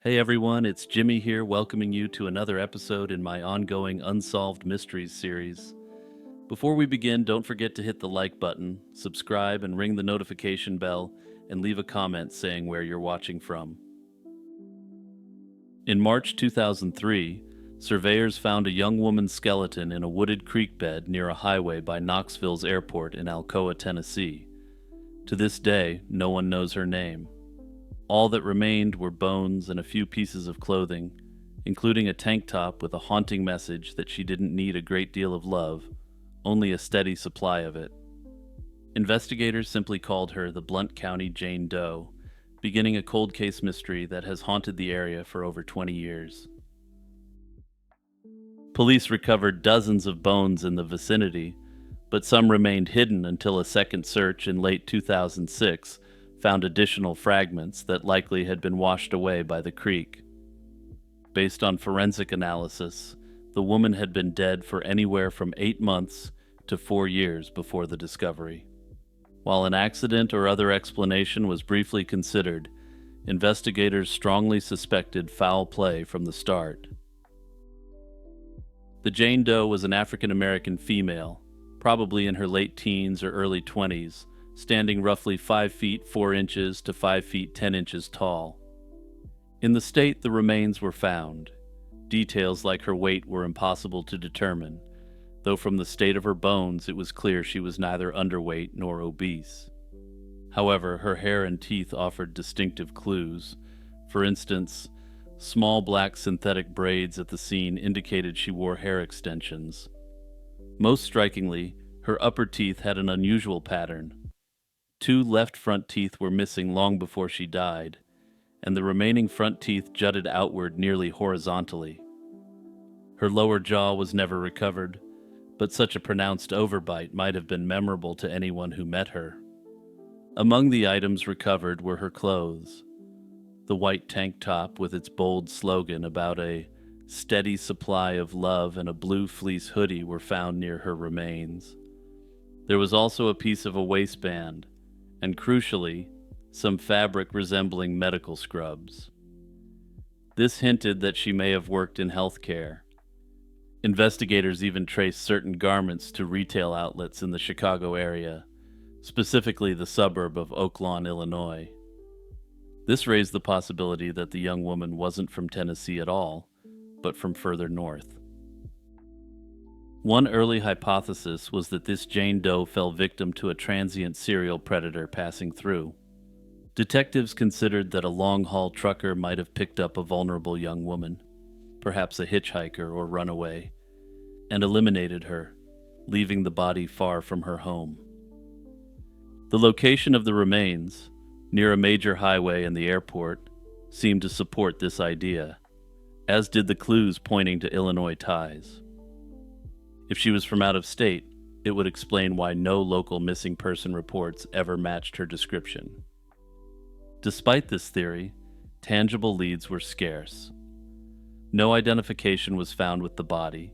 Hey everyone, it's Jimmy here, welcoming you to another episode in my ongoing Unsolved Mysteries series. Before we begin, don't forget to hit the like button, subscribe, and ring the notification bell, and leave a comment saying where you're watching from. In March 2003, surveyors found a young woman's skeleton in a wooded creek bed near a highway by Knoxville's airport in Alcoa, Tennessee. To this day, no one knows her name. All that remained were bones and a few pieces of clothing, including a tank top with a haunting message that she didn't need a great deal of love, only a steady supply of it. Investigators simply called her the Blount County Jane Doe, beginning a cold case mystery that has haunted the area for over 20 years. Police recovered dozens of bones in the vicinity, but some remained hidden until a second search in late 2006 found additional fragments that likely had been washed away by the creek. Based on forensic analysis, the woman had been dead for anywhere from 8 months to 4 years before the discovery. While an accident or other explanation was briefly considered, investigators strongly suspected foul play from the start. The Jane Doe was an African American female, probably in her late teens or early 20s, standing roughly 5 feet 4 inches to 5 feet 10 inches tall. In the state the remains were found. Details like her weight were impossible to determine, though from the state of her bones it was clear she was neither underweight nor obese. However, her hair and teeth offered distinctive clues. For instance, small black synthetic braids at the scene indicated she wore hair extensions. Most strikingly, her upper teeth had an unusual pattern. 2 left front teeth were missing long before she died, and the remaining front teeth jutted outward nearly horizontally. Her lower jaw was never recovered, but such a pronounced overbite might have been memorable to anyone who met her. Among the items recovered were her clothes. The white tank top with its bold slogan about a steady supply of love and a blue fleece hoodie were found near her remains. There was also a piece of a waistband, and crucially, some fabric resembling medical scrubs. This hinted that she may have worked in healthcare. Investigators even traced certain garments to retail outlets in the Chicago area, specifically the suburb of Oak Lawn, Illinois. This raised the possibility that the young woman wasn't from Tennessee at all, but from further north. One early hypothesis was that this Jane Doe fell victim to a transient serial predator passing through. Detectives considered that a long-haul trucker might have picked up a vulnerable young woman, perhaps a hitchhiker or runaway, and eliminated her, leaving the body far from her home. The location of the remains, near a major highway and the airport, seemed to support this idea, as did the clues pointing to Illinois ties. If she was from out of state, it would explain why no local missing person reports ever matched her description. Despite this theory, tangible leads were scarce. No identification was found with the body,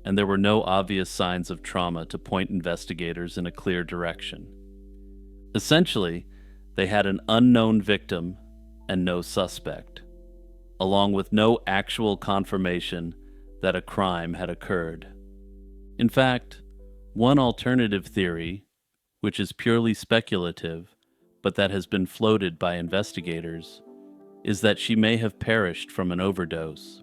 and there were no obvious signs of trauma to point investigators in a clear direction. Essentially, they had an unknown victim and no suspect, along with no actual confirmation that a crime had occurred. In fact, one alternative theory, which is purely speculative, but that has been floated by investigators, is that she may have perished from an overdose.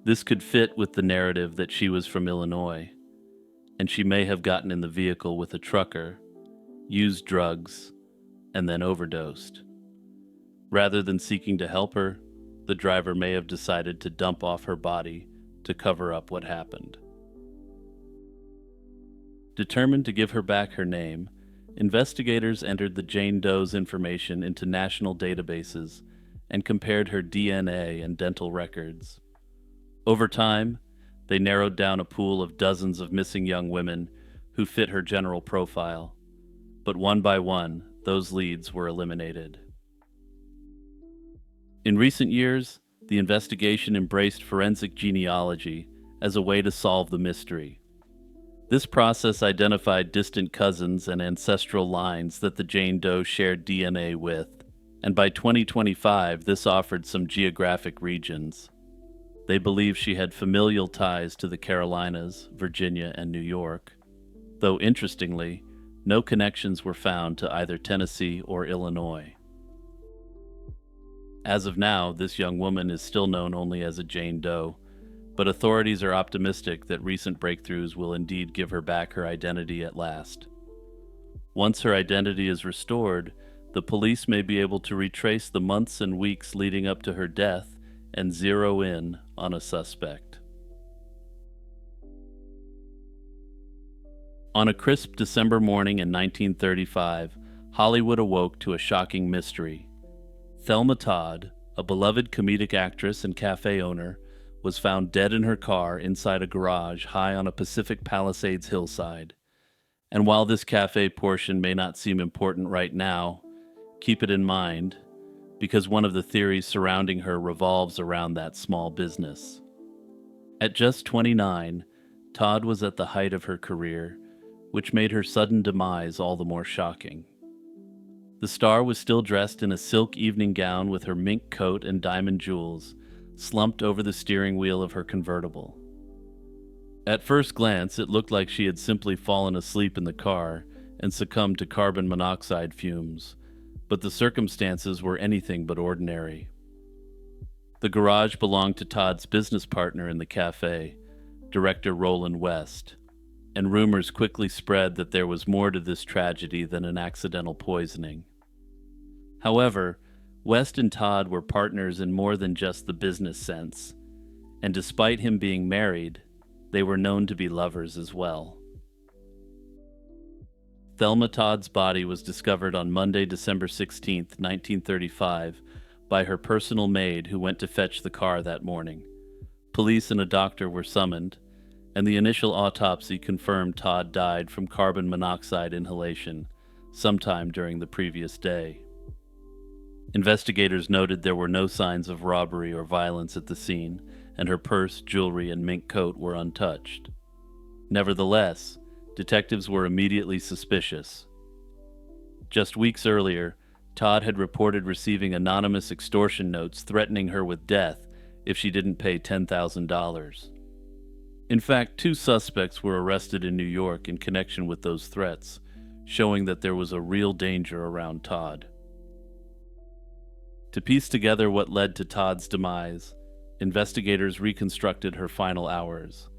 This could fit with the narrative that she was from Illinois, and she may have gotten in the vehicle with a trucker, used drugs, and then overdosed. Rather than seeking to help her, the driver may have decided to dump off her body to cover up what happened. Determined to give her back her name, investigators entered the Jane Doe's information into national databases and compared her DNA and dental records. Over time, they narrowed down a pool of dozens of missing young women who fit her general profile, but one by one, those leads were eliminated. In recent years, the investigation embraced forensic genealogy as a way to solve the mystery. This process identified distant cousins and ancestral lines that the Jane Doe shared DNA with. and by 2025 this offered some geographic regions. They believe she had familial ties to the Carolinas, Virginia, and New York, though interestingly, no connections were found to either Tennessee or Illinois. As of now, this young woman is still known only as a Jane Doe, but authorities are optimistic that recent breakthroughs will indeed give her back her identity at last. Once her identity is restored, the police may be able to retrace the months and weeks leading up to her death and zero in on a suspect. On a crisp December morning in 1935, Hollywood awoke to a shocking mystery. Thelma Todd, a beloved comedic actress and cafe owner, was found dead in her car inside a garage high on a Pacific Palisades hillside. And while this cafe portion may not seem important right now, keep it in mind, because one of the theories surrounding her revolves around that small business. At just 29, Todd was at the height of her career, which made her sudden demise all the more shocking. The star was still dressed in a silk evening gown with her mink coat and diamond jewels, slumped over the steering wheel of her convertible. At first glance, it looked like she had simply fallen asleep in the car and succumbed to carbon monoxide fumes, but the circumstances were anything but ordinary. The garage belonged to Todd's business partner in the cafe, director Roland West, and rumors quickly spread that there was more to this tragedy than an accidental poisoning. However, West and Todd were partners in more than just the business sense, and despite him being married, they were known to be lovers as well. Thelma Todd's body was discovered on Monday, December 16, 1935, by her personal maid who went to fetch the car that morning. Police and a doctor were summoned, and the initial autopsy confirmed Todd died from carbon monoxide inhalation sometime during the previous day. Investigators noted there were no signs of robbery or violence at the scene, and her purse, jewelry, and mink coat were untouched. Nevertheless, detectives were immediately suspicious. Just weeks earlier, Todd had reported receiving anonymous extortion notes threatening her with death if she didn't pay $10,000. In fact, 2 suspects were arrested in New York in connection with those threats, showing that there was a real danger around Todd. To piece together what led to Todd's demise, investigators reconstructed her final hours.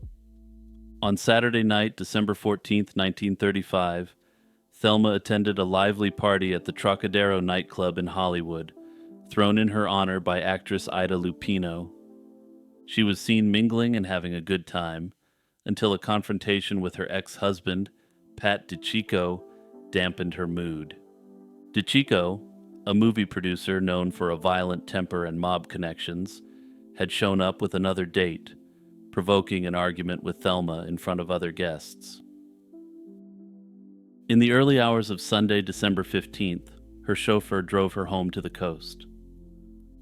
On Saturday night, December 14, 1935, Thelma attended a lively party at the Trocadero nightclub in Hollywood, thrown in her honor by actress Ida Lupino. She was seen mingling and having a good time, until a confrontation with her ex-husband, Pat DiCicco, dampened her mood. DiCicco, a movie producer known for a violent temper and mob connections, had shown up with another date, provoking an argument with Thelma in front of other guests. In the early hours of Sunday, December 15th, her chauffeur drove her home to the coast.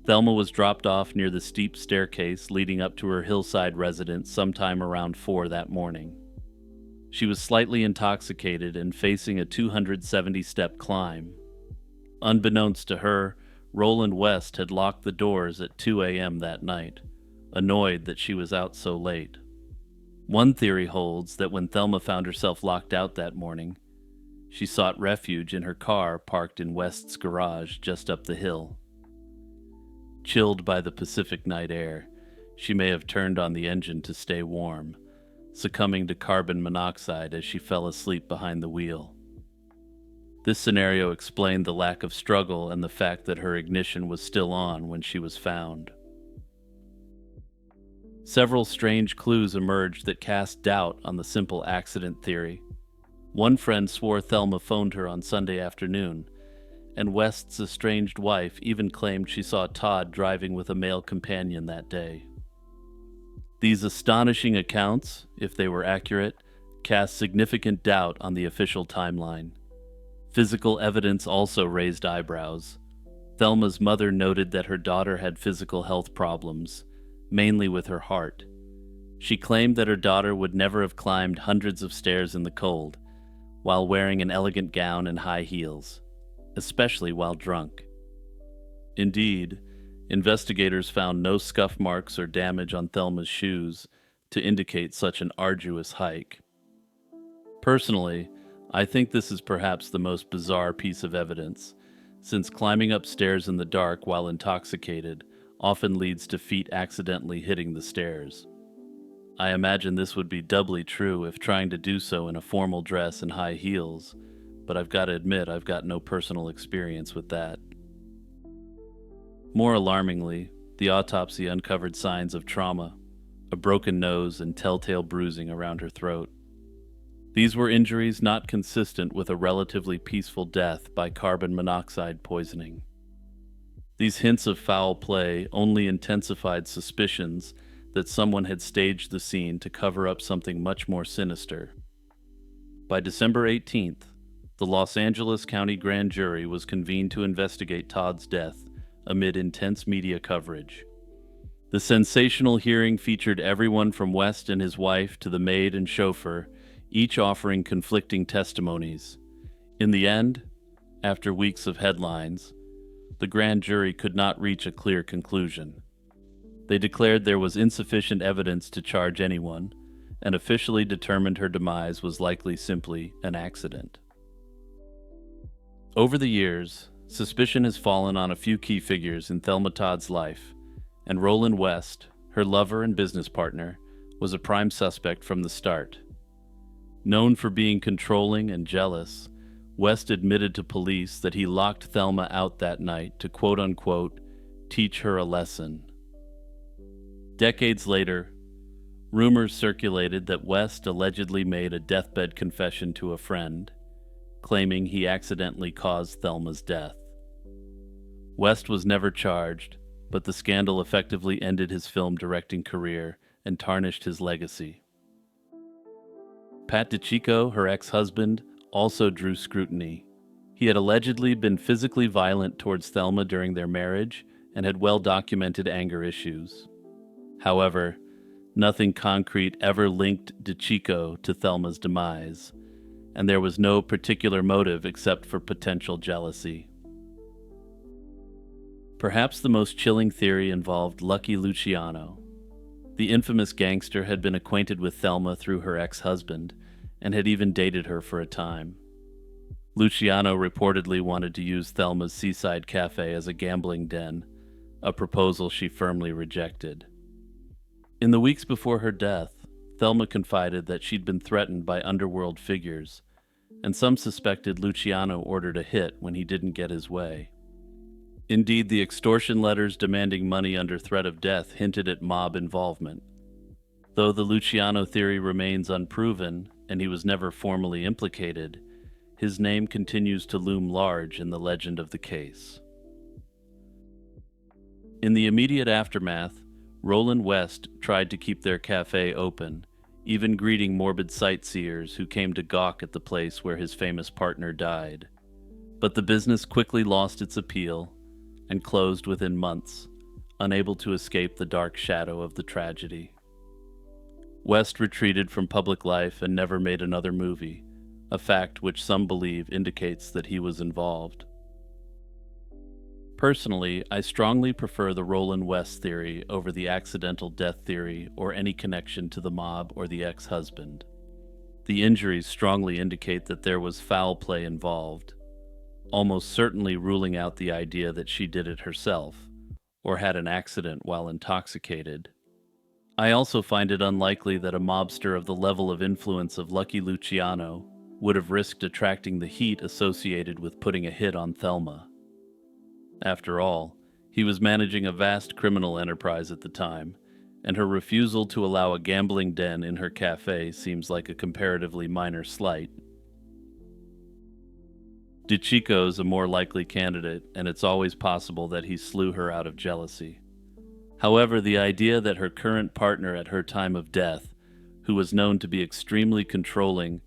Thelma was dropped off near the steep staircase leading up to her hillside residence sometime around 4 that morning. She was slightly intoxicated and facing a 270-step climb. Unbeknownst to her, Roland West had locked the doors at 2 a.m. that night, annoyed that she was out so late. One theory holds that when Thelma found herself locked out that morning, she sought refuge in her car parked in West's garage just up the hill. Chilled by the Pacific night air, she may have turned on the engine to stay warm, succumbing to carbon monoxide as she fell asleep behind the wheel. This scenario explained the lack of struggle and the fact that her ignition was still on when she was found. Several strange clues emerged that cast doubt on the simple accident theory. One friend swore Thelma phoned her on Sunday afternoon, and West's estranged wife even claimed she saw Todd driving with a male companion that day. These astonishing accounts, if they were accurate, cast significant doubt on the official timeline. Physical evidence also raised eyebrows. Thelma's mother noted that her daughter had physical health problems, mainly with her heart. She claimed that her daughter would never have climbed hundreds of stairs in the cold, while wearing an elegant gown and high heels, especially while drunk. Indeed, investigators found no scuff marks or damage on Thelma's shoes to indicate such an arduous hike. Personally, I think this is perhaps the most bizarre piece of evidence, since climbing upstairs in the dark while intoxicated often leads to feet accidentally hitting the stairs. I imagine this would be doubly true if trying to do so in a formal dress and high heels, but I've got to admit I've got no personal experience with that. More alarmingly, the autopsy uncovered signs of trauma, a broken nose and telltale bruising around her throat. These were injuries not consistent with a relatively peaceful death by carbon monoxide poisoning. These hints of foul play only intensified suspicions that someone had staged the scene to cover up something much more sinister. By December 18th, the Los Angeles County Grand Jury was convened to investigate Todd's death amid intense media coverage. The sensational hearing featured everyone from West and his wife to the maid and chauffeur, each offering conflicting testimonies. In the end, after weeks of headlines, the grand jury could not reach a clear conclusion. They declared there was insufficient evidence to charge anyone, and officially determined her demise was likely simply an accident. Over the years, suspicion has fallen on a few key figures in Thelma Todd's life, and Roland West, her lover and business partner, was a prime suspect from the start. Known for being controlling and jealous, West admitted to police that he locked Thelma out that night to quote-unquote teach her a lesson. Decades later, rumors circulated that West allegedly made a deathbed confession to a friend, claiming he accidentally caused Thelma's death. West was never charged, but the scandal effectively ended his film directing career and tarnished his legacy. Pat DiCicco, her ex-husband, also drew scrutiny. He had allegedly been physically violent towards Thelma during their marriage and had well-documented anger issues. However, nothing concrete ever linked DiCicco to Thelma's demise, and there was no particular motive except for potential jealousy. Perhaps the most chilling theory involved Lucky Luciano. The infamous gangster had been acquainted with Thelma through her ex-husband, and had even dated her for a time. Luciano reportedly wanted to use Thelma's seaside cafe as a gambling den, a proposal she firmly rejected. In the weeks before her death, Thelma confided that she'd been threatened by underworld figures, and some suspected Luciano ordered a hit when he didn't get his way. Indeed, the extortion letters demanding money under threat of death hinted at mob involvement. Though the Luciano theory remains unproven, and he was never formally implicated, his name continues to loom large in the legend of the case. In the immediate aftermath, Roland West tried to keep their cafe open, even greeting morbid sightseers who came to gawk at the place where his famous partner died. But the business quickly lost its appeal and closed within months, unable to escape the dark shadow of the tragedy. West retreated from public life and never made another movie, a fact which some believe indicates that he was involved. Personally, I strongly prefer the Roland West theory over the accidental death theory or any connection to the mob or the ex-husband. The injuries strongly indicate that there was foul play involved, almost certainly ruling out the idea that she did it herself, or had an accident while intoxicated. I also find it unlikely that a mobster of the level of influence of Lucky Luciano would have risked attracting the heat associated with putting a hit on Thelma. After all, he was managing a vast criminal enterprise at the time, and her refusal to allow a gambling den in her cafe seems like a comparatively minor slight. DiCicco's a more likely candidate, and it's always possible that he slew her out of jealousy. However, the idea that her current partner at her time of death, who was known to be extremely controlling,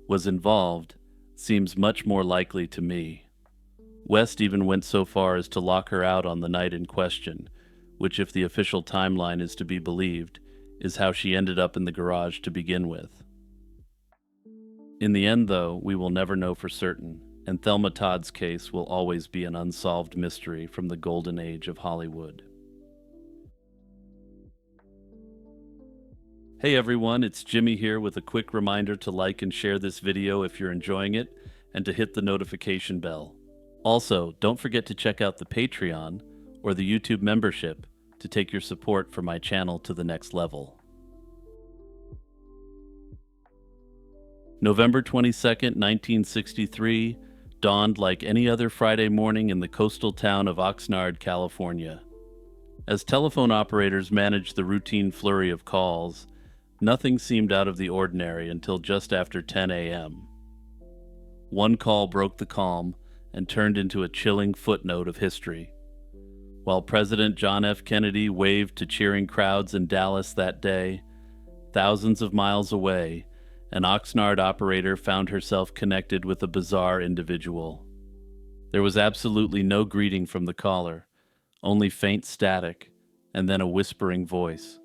was involved seems much more likely to me. West even went so far as to lock her out on the night in question, which, if the official timeline is to be believed, is how she ended up in the garage to begin with. In the end, though, we will never know for certain. and Thelma Todd's case will always be an unsolved mystery from the golden age of Hollywood. Hey everyone, it's Jimmy here with a quick reminder to like and share this video if you're enjoying it, and to hit the notification bell. Also, don't forget to check out the Patreon or the YouTube membership to take your support for my channel to the next level. November 22nd, 1963, dawned like any other Friday morning in the coastal town of Oxnard, California. As telephone operators managed the routine flurry of calls, nothing seemed out of the ordinary until just after 10 a.m. One call broke the calm and turned into a chilling footnote of history. While President John F. Kennedy waved to cheering crowds in Dallas that day, thousands of miles away, an Oxnard operator found herself connected with a bizarre individual. There was absolutely no greeting from the caller, only faint static, and then a whispering voice.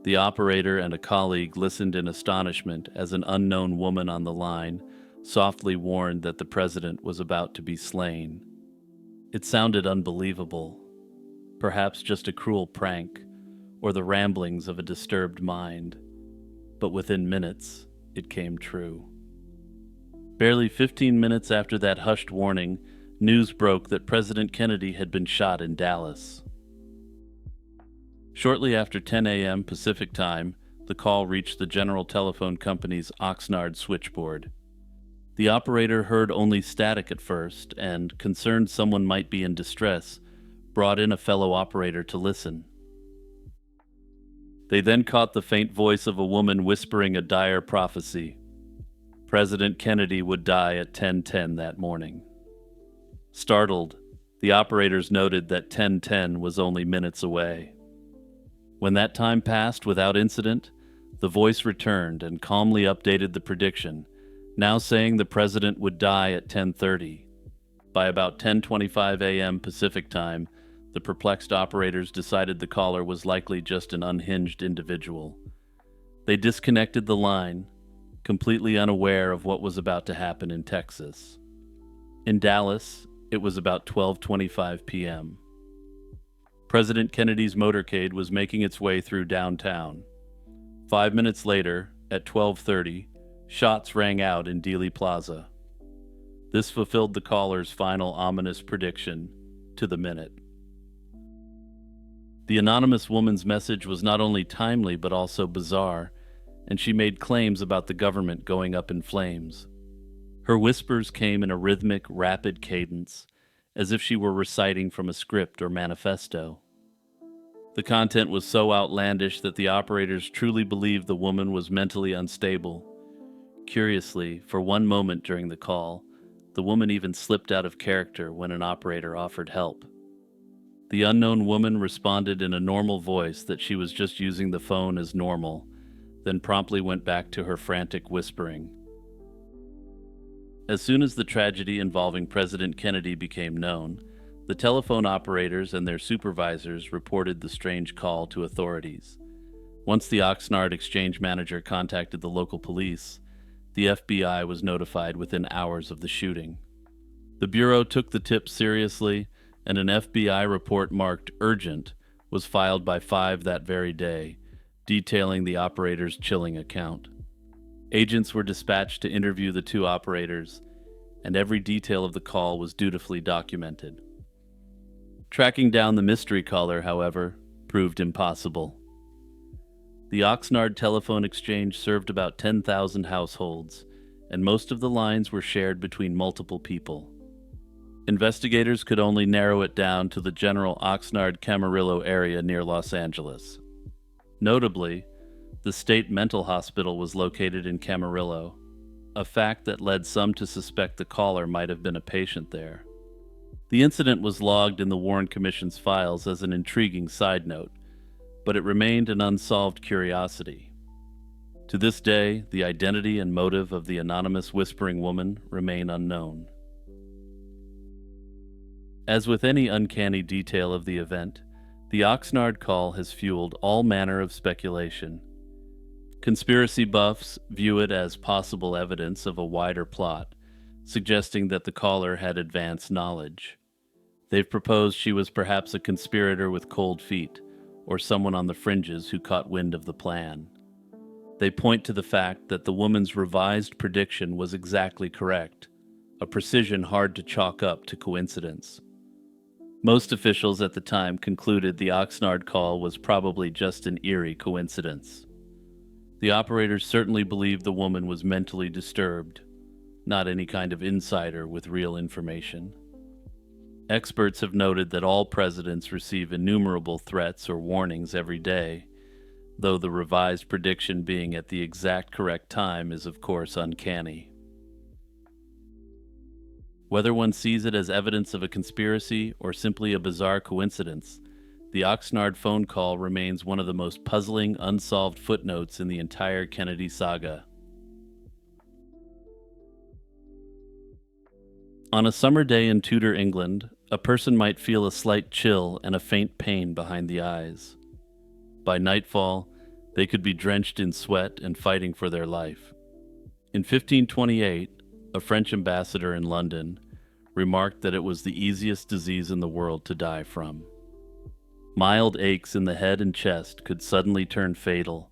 The operator and a colleague listened in astonishment as an unknown woman on the line softly warned that the president was about to be slain. It sounded unbelievable, perhaps just a cruel prank, or the ramblings of a disturbed mind. But within minutes, it came true. Barely 15 minutes after that hushed warning, news broke that President Kennedy had been shot in Dallas. Shortly after 10 a.m. Pacific Time, the call reached the General Telephone Company's Oxnard switchboard. The operator heard only static at first and, concerned someone might be in distress, brought in a fellow operator to listen. They then caught the faint voice of a woman whispering a dire prophecy. President Kennedy would die at 10:10 that morning. Startled, the operators noted that 10:10 was only minutes away. When that time passed without incident, the voice returned and calmly updated the prediction, now saying the president would die at 10:30. By about 10:25 a.m. Pacific Time, the perplexed operators decided the caller was likely just an unhinged individual. They disconnected the line, completely unaware of what was about to happen in Texas. In Dallas, it was about 12:25 p.m. President Kennedy's motorcade was making its way through downtown. 5 minutes later, at 12:30, shots rang out in Dealey Plaza. This fulfilled the caller's final ominous prediction to the minute. The anonymous woman's message was not only timely but also bizarre, and she made claims about the government going up in flames. Her whispers came in a rhythmic, rapid cadence, as if she were reciting from a script or manifesto. The content was so outlandish that the operators truly believed the woman was mentally unstable. Curiously, for one moment during the call, the woman even slipped out of character when an operator offered help. The unknown woman responded in a normal voice that she was just using the phone as normal, then promptly went back to her frantic whispering. As soon as the tragedy involving President Kennedy became known, the telephone operators and their supervisors reported the strange call to authorities. Once the Oxnard exchange manager contacted the local police, the FBI was notified within hours of the shooting. The Bureau took the tip seriously, and an FBI report marked urgent was filed by 5 that very day, detailing the operator's chilling account. Agents were dispatched to interview the 2 operators, and every detail of the call was dutifully documented. Tracking down the mystery caller, however, proved impossible. The Oxnard telephone exchange served about 10,000 households, and most of the lines were shared between multiple people. Investigators could only narrow it down to the general Oxnard-Camarillo area near Los Angeles. Notably, the state mental hospital was located in Camarillo, a fact that led some to suspect the caller might have been a patient there. The incident was logged in the Warren Commission's files as an intriguing side note, but it remained an unsolved curiosity. To this day, the identity and motive of the anonymous whispering woman remain unknown. As with any uncanny detail of the event, the Oxnard call has fueled all manner of speculation. Conspiracy buffs view it as possible evidence of a wider plot, suggesting that the caller had advanced knowledge. They've proposed she was perhaps a conspirator with cold feet, or someone on the fringes who caught wind of the plan. They point to the fact that the woman's revised prediction was exactly correct, a precision hard to chalk up to coincidence. Most officials at the time concluded the Oxnard call was probably just an eerie coincidence. The operators certainly believed the woman was mentally disturbed, not any kind of insider with real information. Experts have noted that all presidents receive innumerable threats or warnings every day, though the revised prediction being at the exact correct time is of course uncanny. Whether one sees it as evidence of a conspiracy or simply a bizarre coincidence, the Oxnard phone call remains one of the most puzzling, unsolved footnotes in the entire Kennedy saga. On a summer day in Tudor England, a person might feel a slight chill and a faint pain behind the eyes. By nightfall, they could be drenched in sweat and fighting for their life. In 1528, a French ambassador in London remarked that it was the easiest disease in the world to die from. Mild aches in the head and chest could suddenly turn fatal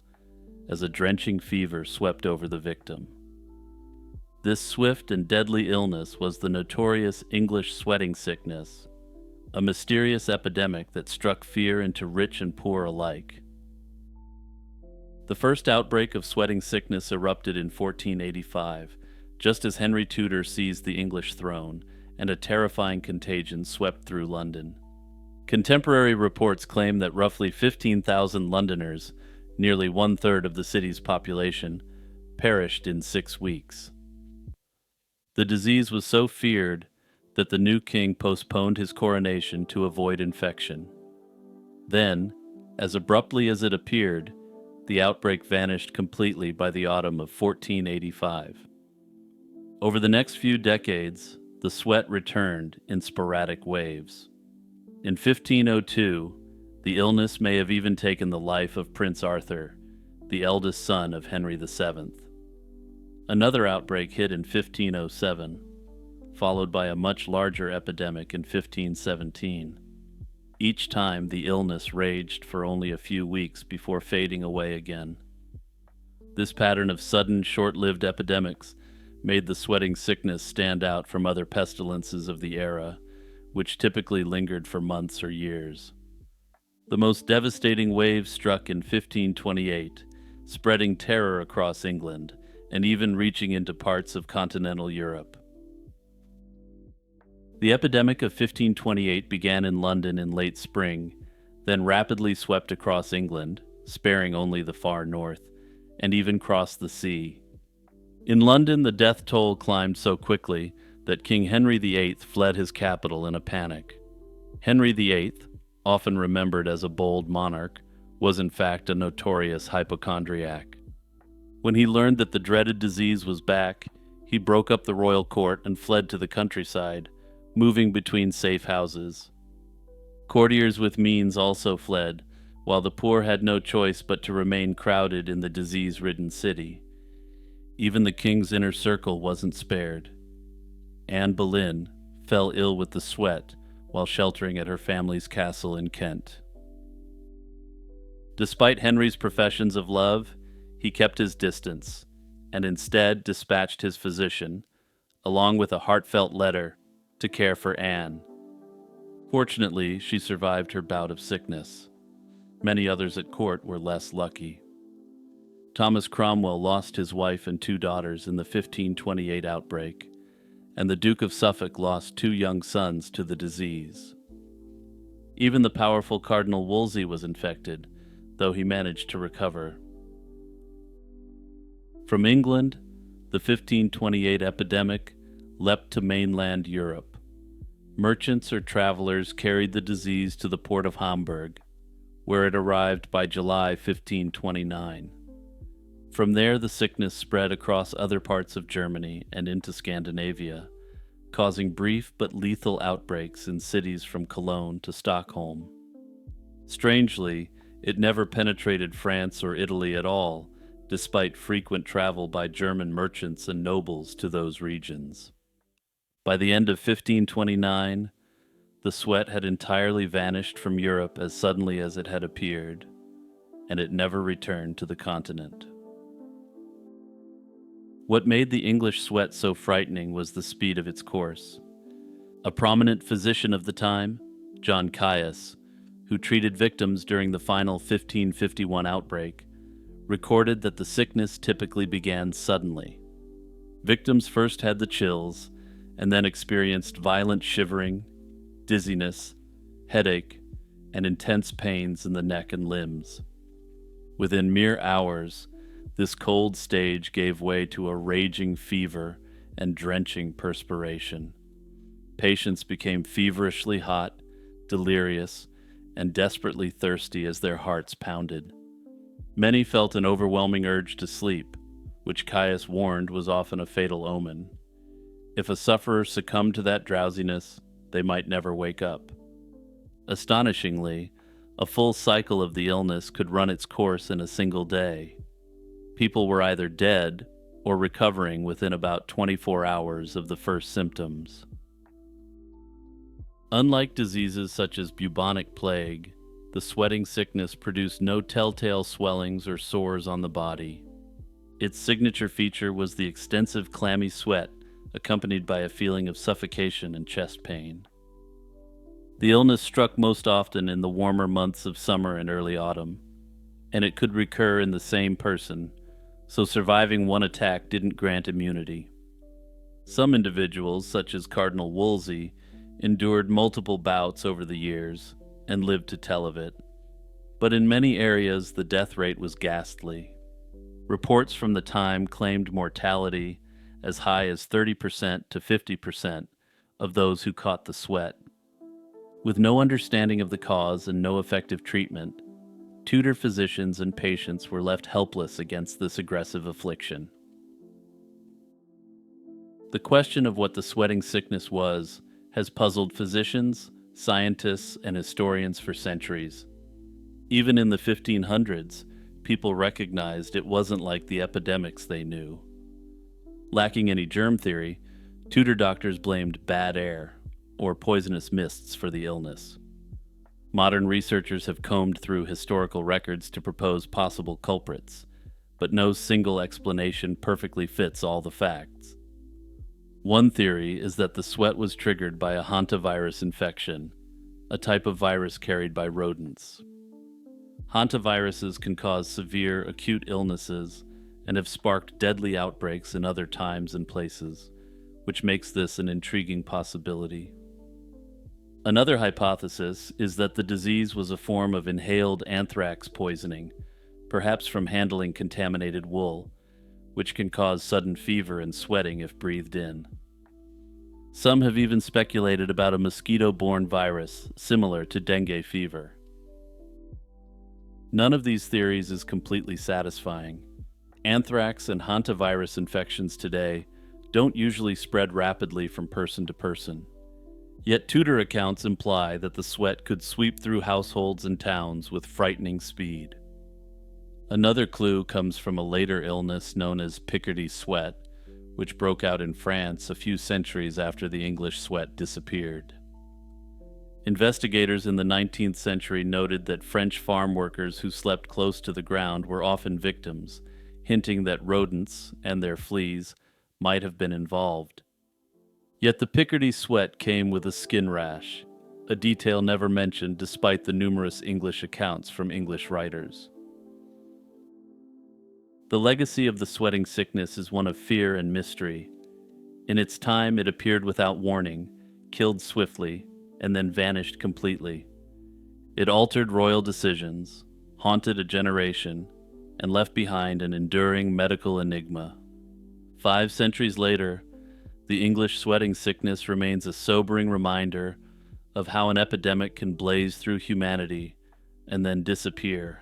as a drenching fever swept over the victim. This swift and deadly illness was the notorious English sweating sickness, a mysterious epidemic that struck fear into rich and poor alike. The first outbreak of sweating sickness erupted in 1485, just as Henry Tudor seized the English throne, and a terrifying contagion swept through London. Contemporary reports claim that roughly 15,000 Londoners, nearly one-third of the city's population, perished in 6 weeks. The disease was so feared that the new king postponed his coronation to avoid infection. Then, as abruptly as it appeared, the outbreak vanished completely by the autumn of 1485. Over the next few decades, the sweat returned in sporadic waves. In 1502, the illness may have even taken the life of Prince Arthur, the eldest son of Henry VII. Another outbreak hit in 1507, followed by a much larger epidemic in 1517. Each time, the illness raged for only a few weeks before fading away again. This pattern of sudden, short-lived epidemics made the sweating sickness stand out from other pestilences of the era, which typically lingered for months or years. The most devastating wave struck in 1528, spreading terror across England and even reaching into parts of continental Europe. The epidemic of 1528 began in London in late spring, then rapidly swept across England, sparing only the far north, and even crossed the sea. In London, the death toll climbed so quickly that King Henry VIII fled his capital in a panic. Henry VIII, often remembered as a bold monarch, was in fact a notorious hypochondriac. When he learned that the dreaded disease was back, he broke up the royal court and fled to the countryside, moving between safe houses. Courtiers with means also fled, while the poor had no choice but to remain crowded in the disease-ridden city. Even the king's inner circle wasn't spared. Anne Boleyn fell ill with the sweat while sheltering at her family's castle in Kent. Despite Henry's professions of love, he kept his distance, and instead dispatched his physician, along with a heartfelt letter, to care for Anne. Fortunately, she survived her bout of sickness. Many others at court were less lucky. Thomas Cromwell lost his wife and 2 daughters in the 1528 outbreak, and the Duke of Suffolk lost 2 young sons to the disease. Even the powerful Cardinal Wolsey was infected, though he managed to recover. From England, the 1528 epidemic leapt to mainland Europe. Merchants or travelers carried the disease to the port of Hamburg, where it arrived by July 1529. From there, the sickness spread across other parts of Germany and into Scandinavia, causing brief but lethal outbreaks in cities from Cologne to Stockholm. Strangely, it never penetrated France or Italy at all, despite frequent travel by German merchants and nobles to those regions. By the end of 1529, the sweat had entirely vanished from Europe as suddenly as it had appeared, and it never returned to the continent. What made the English sweat so frightening was the speed of its course. A prominent physician of the time, John Caius, who treated victims during the final 1551 outbreak, recorded that the sickness typically began suddenly. Victims first had the chills and then experienced violent shivering, dizziness, headache, and intense pains in the neck and limbs. Within mere hours, this cold stage gave way to a raging fever and drenching perspiration. Patients became feverishly hot, delirious, and desperately thirsty as their hearts pounded. Many felt an overwhelming urge to sleep, which Caius warned was often a fatal omen. If a sufferer succumbed to that drowsiness, they might never wake up. Astonishingly, a full cycle of the illness could run its course in a single day. People were either dead or recovering within about 24 hours of the first symptoms. Unlike diseases such as bubonic plague, the sweating sickness produced no telltale swellings or sores on the body. Its signature feature was the extensive clammy sweat, accompanied by a feeling of suffocation and chest pain. The illness struck most often in the warmer months of summer and early autumn, and it could recur in the same person, so surviving one attack didn't grant immunity. Some individuals, such as Cardinal Wolsey, endured multiple bouts over the years and lived to tell of it. But in many areas, the death rate was ghastly. Reports from the time claimed mortality as high as 30% to 50% of those who caught the sweat. With no understanding of the cause and no effective treatment, Tudor physicians and patients were left helpless against this aggressive affliction. The question of what the sweating sickness was has puzzled physicians, scientists, and historians for centuries. Even in the 1500s, people recognized it wasn't like the epidemics they knew. Lacking any germ theory, Tudor doctors blamed bad air or poisonous mists for the illness. Modern researchers have combed through historical records to propose possible culprits, but no single explanation perfectly fits all the facts. One theory is that the sweat was triggered by a hantavirus infection, a type of virus carried by rodents. Hantaviruses can cause severe, acute illnesses and have sparked deadly outbreaks in other times and places, which makes this an intriguing possibility. Another hypothesis is that the disease was a form of inhaled anthrax poisoning, perhaps from handling contaminated wool, which can cause sudden fever and sweating if breathed in. Some have even speculated about a mosquito-borne virus similar to dengue fever. None of these theories is completely satisfying. Anthrax and hantavirus infections today don't usually spread rapidly from person to person. Yet Tudor accounts imply that the sweat could sweep through households and towns with frightening speed. Another clue comes from a later illness known as Picardy sweat, which broke out in France a few centuries after the English sweat disappeared. Investigators in the 19th century noted that French farm workers who slept close to the ground were often victims, hinting that rodents and their fleas might have been involved. Yet the Picardy sweat came with a skin rash, a detail never mentioned despite the numerous English accounts from English writers. The legacy of the sweating sickness is one of fear and mystery. In its time, it appeared without warning, killed swiftly, and then vanished completely. It altered royal decisions, haunted a generation, and left behind an enduring medical enigma. 5 centuries later, the English sweating sickness remains a sobering reminder of how an epidemic can blaze through humanity and then disappear,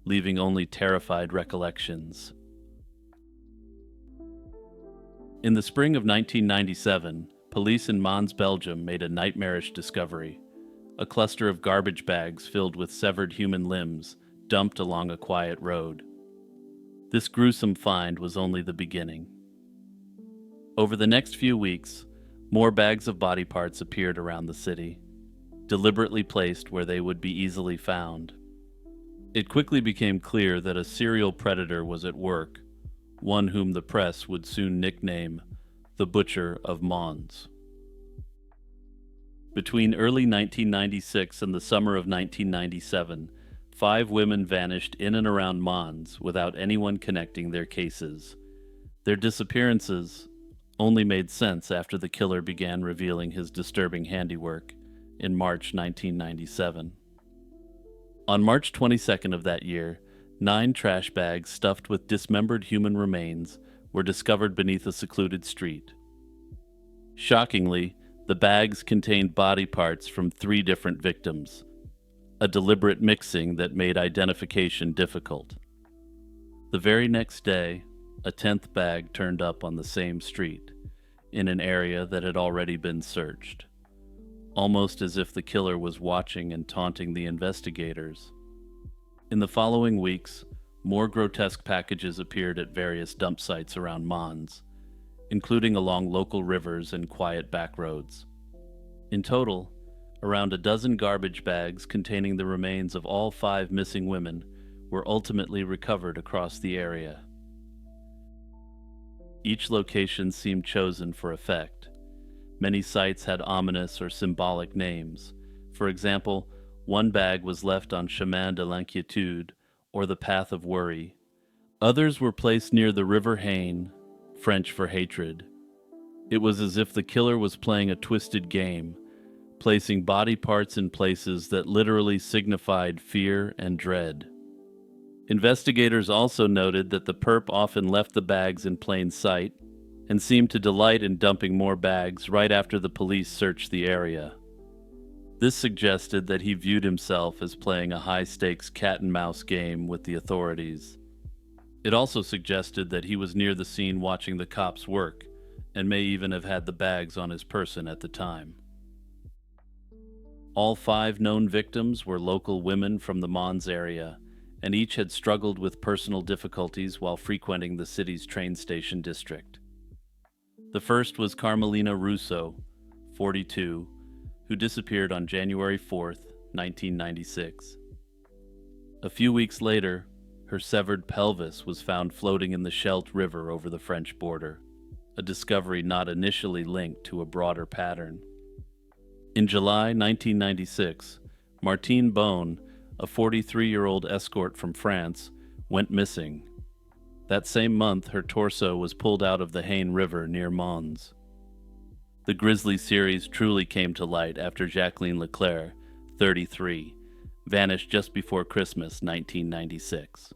leaving only terrified recollections. In the spring of 1997, police in Mons, Belgium made a nightmarish discovery: a cluster of garbage bags filled with severed human limbs dumped along a quiet road. This gruesome find was only the beginning. Over the next few weeks, More bags of body parts appeared around the city, deliberately placed where they would be easily found. It quickly became clear that a serial predator was at work, one whom the press would soon nickname the Butcher of Mons. Between early 1996 and the summer of 1997, 5 women vanished in and around Mons without anyone connecting their cases. Their disappearances only made sense after the killer began revealing his disturbing handiwork in March 1997. On March 22nd of that year, 9 trash bags stuffed with dismembered human remains were discovered beneath a secluded street. Shockingly, the bags contained body parts from 3 different victims, a deliberate mixing that made identification difficult. The very next day, a 10th bag turned up on the same street, in an area that had already been searched, almost as if the killer was watching and taunting the investigators. In the following weeks, more grotesque packages appeared at various dump sites around Mons, including along local rivers and quiet back roads. In total, around a dozen garbage bags containing the remains of all 5 missing women were ultimately recovered across the area. Each location seemed chosen for effect. Many sites had ominous or symbolic names. For example, one bag was left on Chemin de l'Inquiétude, or the Path of Worry. Others were placed near the River Haine, French for hatred. It was as if the killer was playing a twisted game, placing body parts in places that literally signified fear and dread. Investigators also noted that the perp often left the bags in plain sight and seemed to delight in dumping more bags right after the police searched the area. This suggested that he viewed himself as playing a high-stakes cat-and-mouse game with the authorities. It also suggested that he was near the scene watching the cops work, and may even have had the bags on his person at the time. All 5 known victims were local women from the Mons area, and each had struggled with personal difficulties while frequenting the city's train station district. The first was Carmelina Russo, 42, who disappeared on January 4th, 1996. A few weeks later, her severed pelvis was found floating in the Scheldt River over the French border, a discovery not initially linked to a broader pattern. In July 1996, Martine Bone, a 43-year-old escort from France, went missing. That same month, her torso was pulled out of the Haine River near Mons. The grisly series truly came to light after Jacqueline Leclerc, 33, vanished just before Christmas 1996.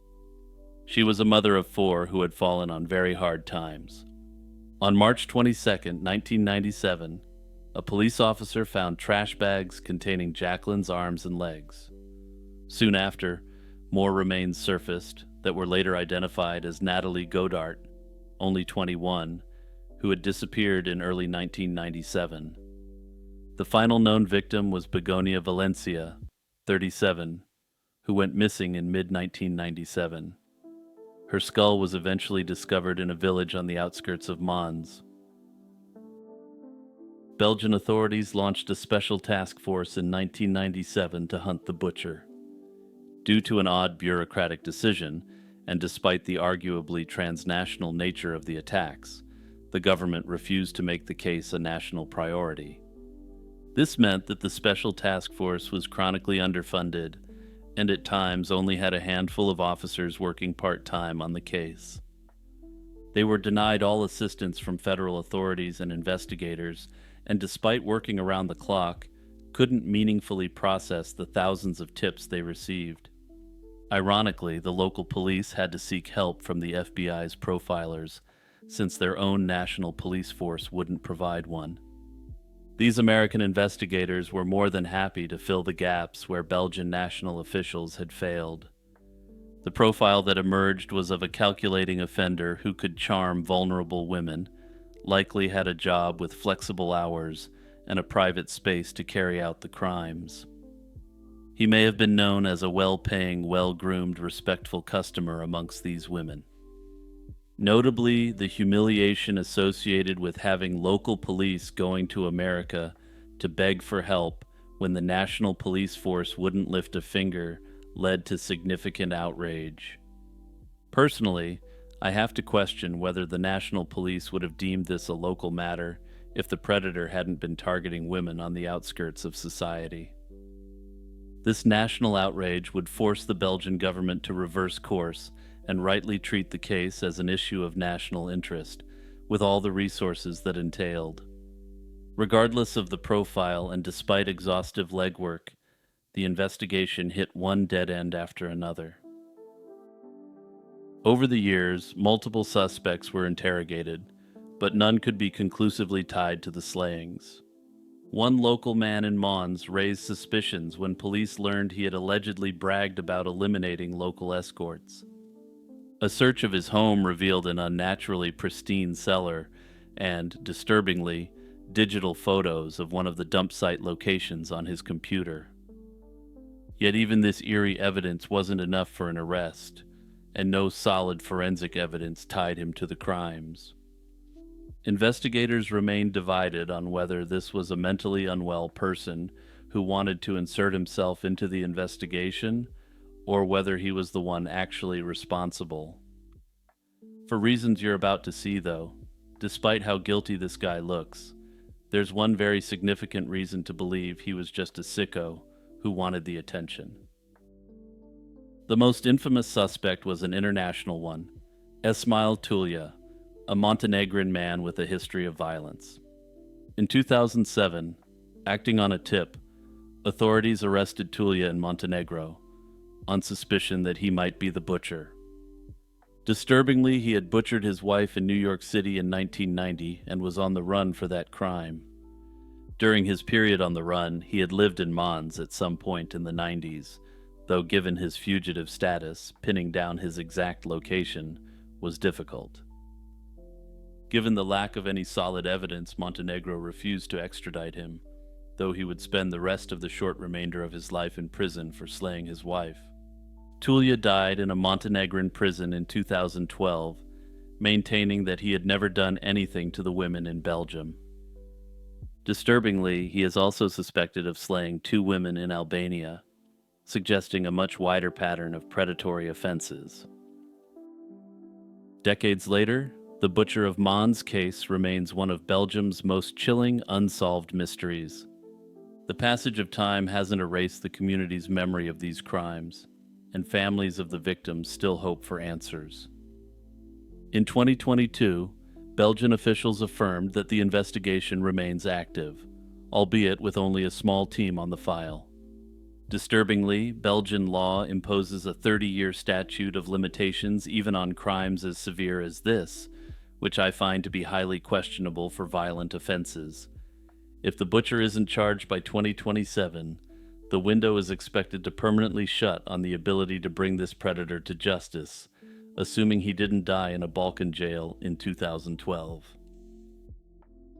She was a mother of 4 who had fallen on very hard times. On March 22, 1997, a police officer found trash bags containing Jacqueline's arms and legs. Soon after, more remains surfaced that were later identified as Natalie Godart, only 21, who had disappeared in early 1997. The final known victim was Begonia Valencia, 37, who went missing in mid-1997. Her skull was eventually discovered in a village on the outskirts of Mons. Belgian authorities launched a special task force in 1997 to hunt the butcher. Due to an odd bureaucratic decision, and despite the arguably transnational nature of the attacks, the government refused to make the case a national priority. This meant that the special task force was chronically underfunded, and at times only had a handful of officers working part-time on the case. They were denied all assistance from federal authorities and investigators, and despite working around the clock, couldn't meaningfully process the thousands of tips they received. Ironically, the local police had to seek help from the FBI's profilers, since their own national police force wouldn't provide one. These American investigators were more than happy to fill the gaps where Belgian national officials had failed. The profile that emerged was of a calculating offender who could charm vulnerable women, likely had a job with flexible hours and a private space to carry out the crimes. He may have been known as a well-paying, well-groomed, respectful customer amongst these women. Notably, the humiliation associated with having local police going to America to beg for help when the national police force wouldn't lift a finger led to significant outrage. Personally, I have to question whether the national police would have deemed this a local matter if the predator hadn't been targeting women on the outskirts of society. This national outrage would force the Belgian government to reverse course and rightly treat the case as an issue of national interest, with all the resources that entailed. Regardless of the profile and despite exhaustive legwork, the investigation hit one dead end after another. Over the years, multiple suspects were interrogated, but none could be conclusively tied to the slayings. One local man in Mons raised suspicions when police learned he had allegedly bragged about eliminating local escorts. A search of his home revealed an unnaturally pristine cellar and, disturbingly, digital photos of one of the dump site locations on his computer. Yet even this eerie evidence wasn't enough for an arrest, and no solid forensic evidence tied him to the crimes. Investigators remained divided on whether this was a mentally unwell person who wanted to insert himself into the investigation, or whether he was the one actually responsible. For reasons you're about to see, though, despite how guilty this guy looks, there's one very significant reason to believe he was just a sicko who wanted the attention. The most infamous suspect was an international one, Esmail Tullia, a Montenegrin man with a history of violence. In 2007, acting on a tip, authorities arrested Tullia in Montenegro on suspicion that he might be the butcher. Disturbingly, he had butchered his wife in New York City in 1990 and was on the run for that crime. During his period on the run, he had lived in Mons at some point in the 90s, though given his fugitive status, pinning down his exact location was difficult. Given the lack of any solid evidence, Montenegro refused to extradite him, though he would spend the rest of the short remainder of his life in prison for slaying his wife. Tullia died in a Montenegrin prison in 2012, maintaining that he had never done anything to the women in Belgium. Disturbingly, he is also suspected of slaying 2 women in Albania, suggesting a much wider pattern of predatory offenses. Decades later, the Butcher of Mons case remains one of Belgium's most chilling unsolved mysteries. The passage of time hasn't erased the community's memory of these crimes, and families of the victims still hope for answers. In 2022, Belgian officials affirmed that the investigation remains active, albeit with only a small team on the file. Disturbingly, Belgian law imposes a 30-year statute of limitations even on crimes as severe as this, which I find to be highly questionable for violent offenses. If the butcher isn't charged by 2027, the window is expected to permanently shut on the ability to bring this predator to justice, assuming he didn't die in a Balkan jail in 2012.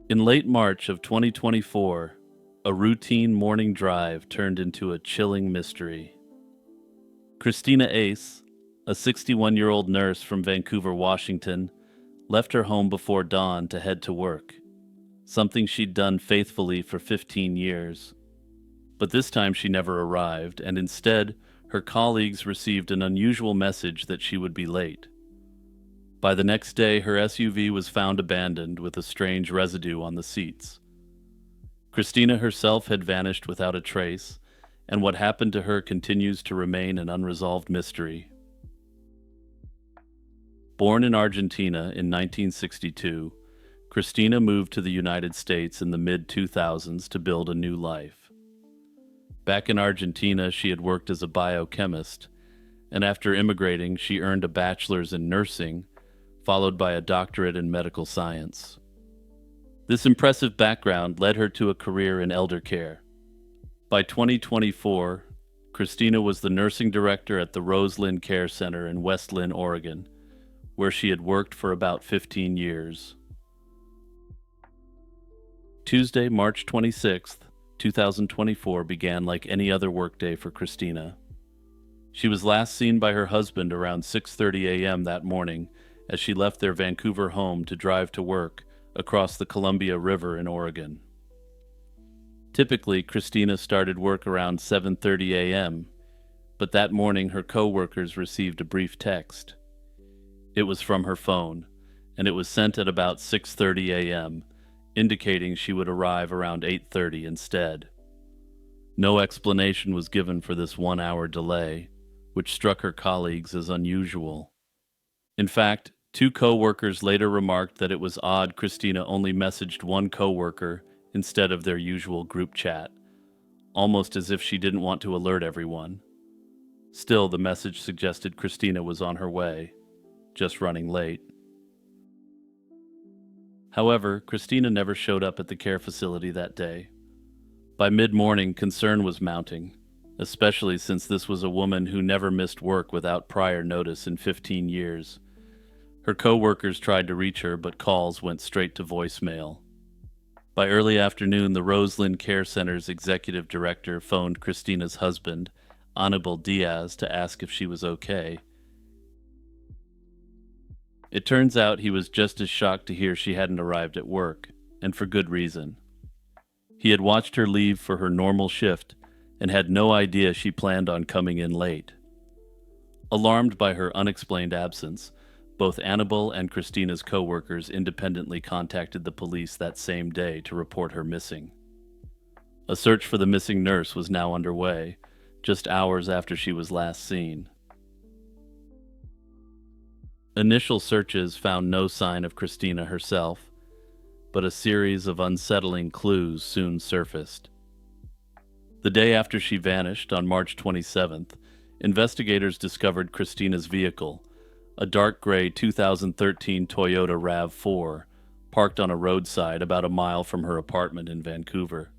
In late March of 2024, a routine morning drive turned into a chilling mystery. Christina Ace, a 61-year-old nurse from Vancouver, Washington, left her home before dawn to head to work, something she'd done faithfully for 15 years. But this time she never arrived, and instead, her colleagues received an unusual message that she would be late. By the next day, her SUV was found abandoned with a strange residue on the seats. Christina herself had vanished without a trace, and what happened to her continues to remain an unresolved mystery. Born in Argentina in 1962, Christina moved to the United States in the mid-2000s to build a new life. Back in Argentina, she had worked as a biochemist, and after immigrating, she earned a bachelor's in nursing, followed by a doctorate in medical science. This impressive background led her to a career in elder care. By 2024, Christina was the nursing director at the Roselyn Care Center in West Lynn, Oregon, where she had worked for about 15 years. Tuesday, March 26th, 2024 began like any other workday for Christina. She was last seen by her husband around 6:30 a.m. that morning as she left their Vancouver home to drive to work across the Columbia River in Oregon. Typically, Christina started work around 7:30 a.m., but that morning her co-workers received a brief text. It was from her phone, and it was sent at about 6:30 a.m., indicating she would arrive around 8:30 instead. No explanation was given for this 1-hour delay, which struck her colleagues as unusual. In fact, two co-workers later remarked that it was odd Christina only messaged one co-worker instead of their usual group chat, almost as if she didn't want to alert everyone. Still, the message suggested Christina was on her way, just running late. However, Christina never showed up at the care facility that day. By mid-morning, concern was mounting, especially since this was a woman who never missed work without prior notice in 15 years. Her co-workers tried to reach her, but calls went straight to voicemail. By early afternoon, the Roseland Care Center's executive director phoned Christina's husband, Anibal Diaz, to ask if she was okay. It turns out he was just as shocked to hear she hadn't arrived at work, and for good reason. He had watched her leave for her normal shift and had no idea she planned on coming in late. Alarmed by her unexplained absence, both Anibal and Christina's co-workers independently contacted the police that same day to report her missing. A search for the missing nurse was now underway, just hours after she was last seen. Initial searches found no sign of Christina herself, but a series of unsettling clues soon surfaced. The day after she vanished, on March 27th, investigators discovered Christina's vehicle, a dark gray 2013 Toyota RAV4, parked on a roadside about a mile from her apartment in Vancouver.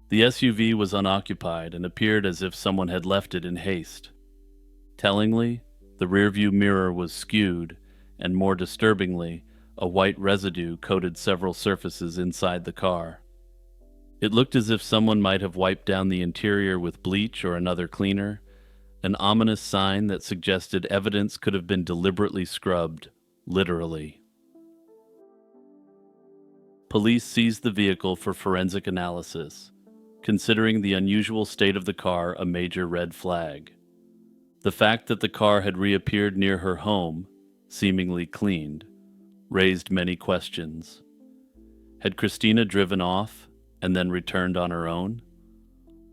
The SUV was unoccupied and appeared as if someone had left it in haste. Tellingly, the rearview mirror was skewed, and more disturbingly, a white residue coated several surfaces inside the car. It looked as if someone might have wiped down the interior with bleach or another cleaner, an ominous sign that suggested evidence could have been deliberately scrubbed, literally. Police seized the vehicle for forensic analysis, considering the unusual state of the car a major red flag. The fact that the car had reappeared near her home, seemingly cleaned, raised many questions. Had Christina driven off and then returned on her own?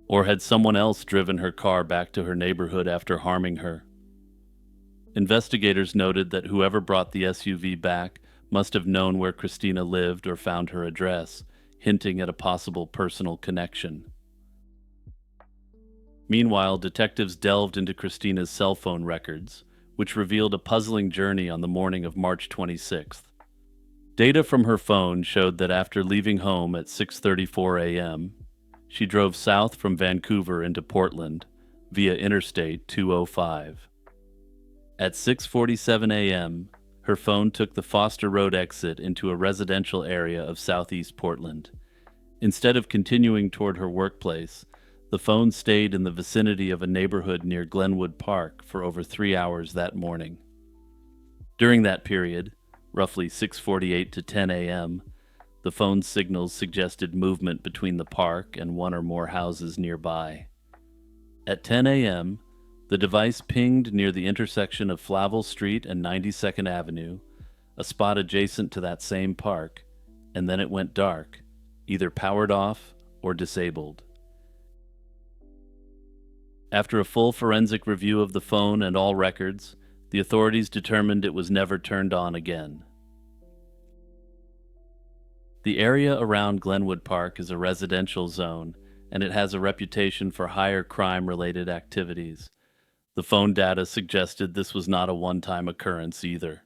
Or had someone else driven her car back to her neighborhood after harming her? Investigators noted that whoever brought the SUV back must have known where Christina lived or found her address, hinting at a possible personal connection. Meanwhile, detectives delved into Christina's cell phone records, which revealed a puzzling journey on the morning of March 26th. Data from her phone showed that after leaving home at 6:34 a.m., she drove south from Vancouver into Portland via Interstate 205. At 6:47 a.m., her phone took the Foster Road exit into a residential area of southeast Portland. Instead of continuing toward her workplace, the phone stayed in the vicinity of a neighborhood near Glenwood Park for over 3 hours that morning. During that period, roughly 6:48 to 10 a.m., the phone's signals suggested movement between the park and one or more houses nearby. At 10 a.m., the device pinged near the intersection of Flavel Street and 92nd Avenue, a spot adjacent to that same park, and then it went dark, either powered off or disabled. After a full forensic review of the phone and all records, the authorities determined it was never turned on again. The area around Glenwood Park is a residential zone, and it has a reputation for higher crime-related activities. The phone data suggested this was not a one-time occurrence either.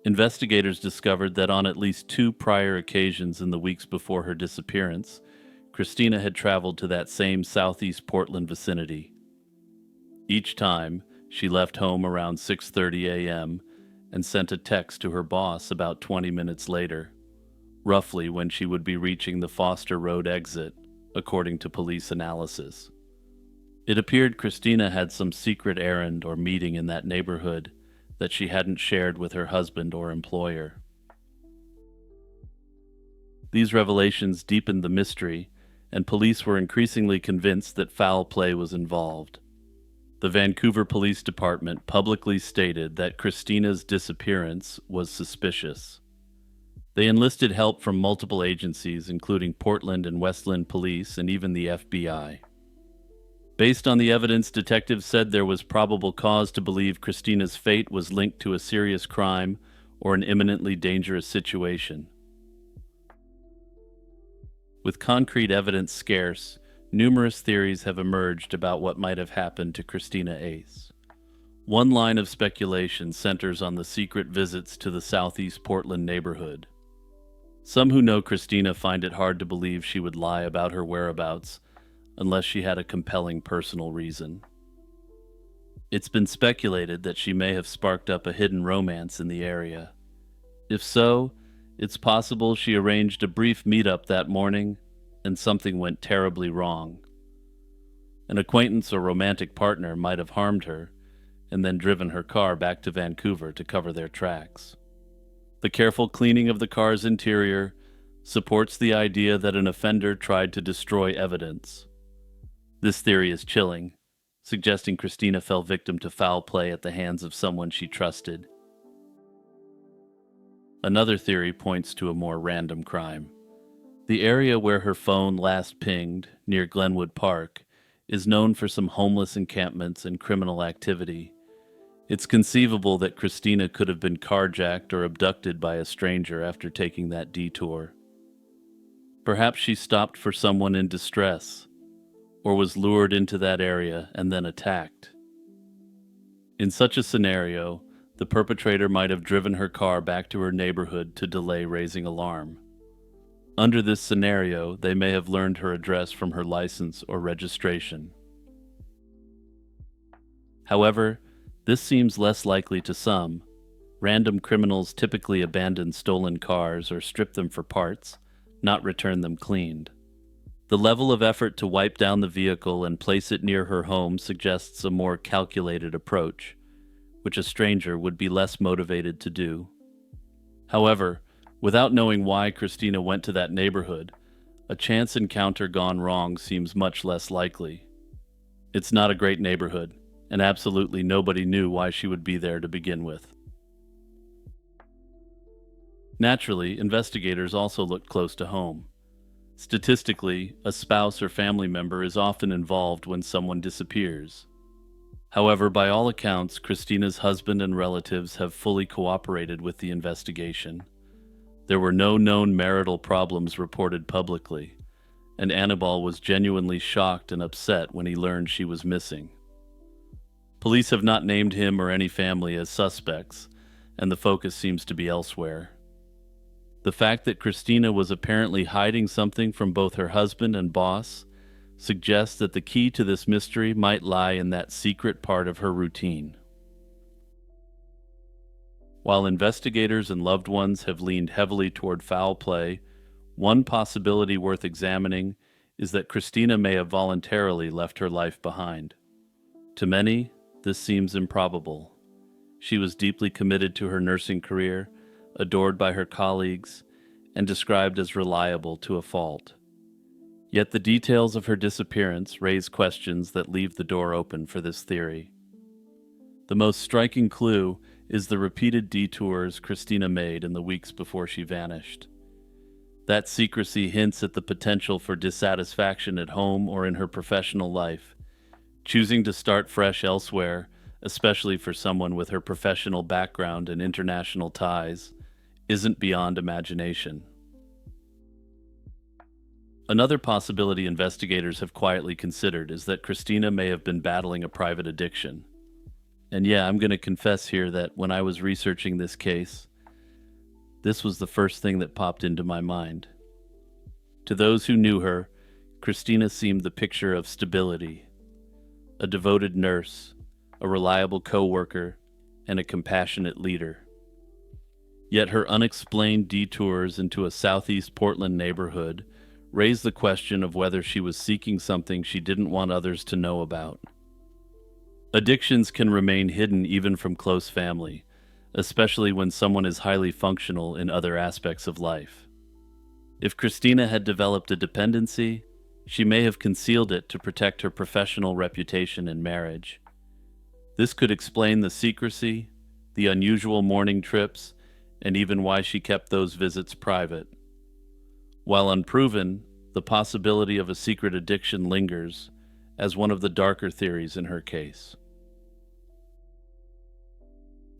Investigators discovered that on at least 2 prior occasions in the weeks before her disappearance, Christina had traveled to that same southeast Portland vicinity. Each time, she left home around 6:30 a.m. and sent a text to her boss about 20 minutes later, roughly when she would be reaching the Foster Road exit, according to police analysis. It appeared Christina had some secret errand or meeting in that neighborhood, that she hadn't shared with her husband or employer. These revelations deepened the mystery, and police were increasingly convinced that foul play was involved. The Vancouver Police Department publicly stated that Christina's disappearance was suspicious. They enlisted help from multiple agencies, including Portland and Westland Police and even the FBI. Based on the evidence, detectives said there was probable cause to believe Christina's fate was linked to a serious crime or an imminently dangerous situation. With concrete evidence scarce, numerous theories have emerged about what might have happened to Christina Ace. One line of speculation centers on the secret visits to the southeast Portland neighborhood. Some who know Christina find it hard to believe she would lie about her whereabouts unless she had a compelling personal reason. It's been speculated that she may have sparked up a hidden romance in the area. If so, it's possible she arranged a brief meetup that morning and something went terribly wrong. An acquaintance or romantic partner might have harmed her and then driven her car back to Vancouver to cover their tracks. The careful cleaning of the car's interior supports the idea that an offender tried to destroy evidence. This theory is chilling, suggesting Christina fell victim to foul play at the hands of someone she trusted. Another theory points to a more random crime. The area where her phone last pinged, near Glenwood Park, is known for some homeless encampments and criminal activity. It's conceivable that Christina could have been carjacked or abducted by a stranger after taking that detour. Perhaps she stopped for someone in distress, or was lured into that area and then attacked. In such a scenario, the perpetrator might have driven her car back to her neighborhood to delay raising alarm. Under this scenario, they may have learned her address from her license or registration. However, this seems less likely to some. Random criminals typically abandon stolen cars or strip them for parts, not return them cleaned. The level of effort to wipe down the vehicle and place it near her home suggests a more calculated approach, which a stranger would be less motivated to do. However, without knowing why Christina went to that neighborhood, a chance encounter gone wrong seems much less likely. It's not a great neighborhood, and absolutely nobody knew why she would be there to begin with. Naturally, investigators also looked close to home. Statistically, a spouse or family member is often involved when someone disappears. However, by all accounts, Christina's husband and relatives have fully cooperated with the investigation. There were no known marital problems reported publicly, and Annabelle was genuinely shocked and upset when he learned she was missing. Police have not named him or any family as suspects, and the focus seems to be elsewhere. The fact that Christina was apparently hiding something from both her husband and boss suggests that the key to this mystery might lie in that secret part of her routine. While investigators and loved ones have leaned heavily toward foul play, one possibility worth examining is that Christina may have voluntarily left her life behind. To many, this seems improbable. She was deeply committed to her nursing career, adored by her colleagues, and described as reliable to a fault. Yet the details of her disappearance raise questions that leave the door open for this theory. The most striking clue is the repeated detours Christina made in the weeks before she vanished. That secrecy hints at the potential for dissatisfaction at home or in her professional life. Choosing to start fresh elsewhere, especially for someone with her professional background and international ties, isn't beyond imagination. Another possibility investigators have quietly considered is that Christina may have been battling a private addiction. And yeah, I'm going to confess here that when I was researching this case, this was the first thing that popped into my mind. To those who knew her, Christina seemed the picture of stability, a devoted nurse, a reliable co-worker, and a compassionate leader. Yet her unexplained detours into a southeast Portland neighborhood raised the question of whether she was seeking something she didn't want others to know about. Addictions can remain hidden even from close family, especially when someone is highly functional in other aspects of life. If Christina had developed a dependency, she may have concealed it to protect her professional reputation in marriage. This could explain the secrecy, the unusual morning trips, and even why she kept those visits private. While unproven, the possibility of a secret addiction lingers as one of the darker theories in her case.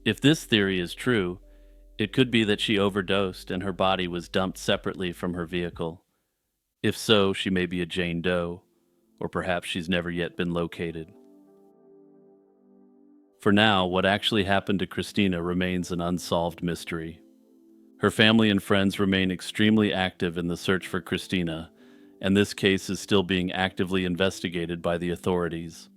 If this theory is true, it could be that she overdosed and her body was dumped separately from her vehicle. If so, she may be a Jane Doe, or perhaps she's never yet been located. For now, what actually happened to Christina remains an unsolved mystery. Her family and friends remain extremely active in the search for Christina, and this case is still being actively investigated by the authorities.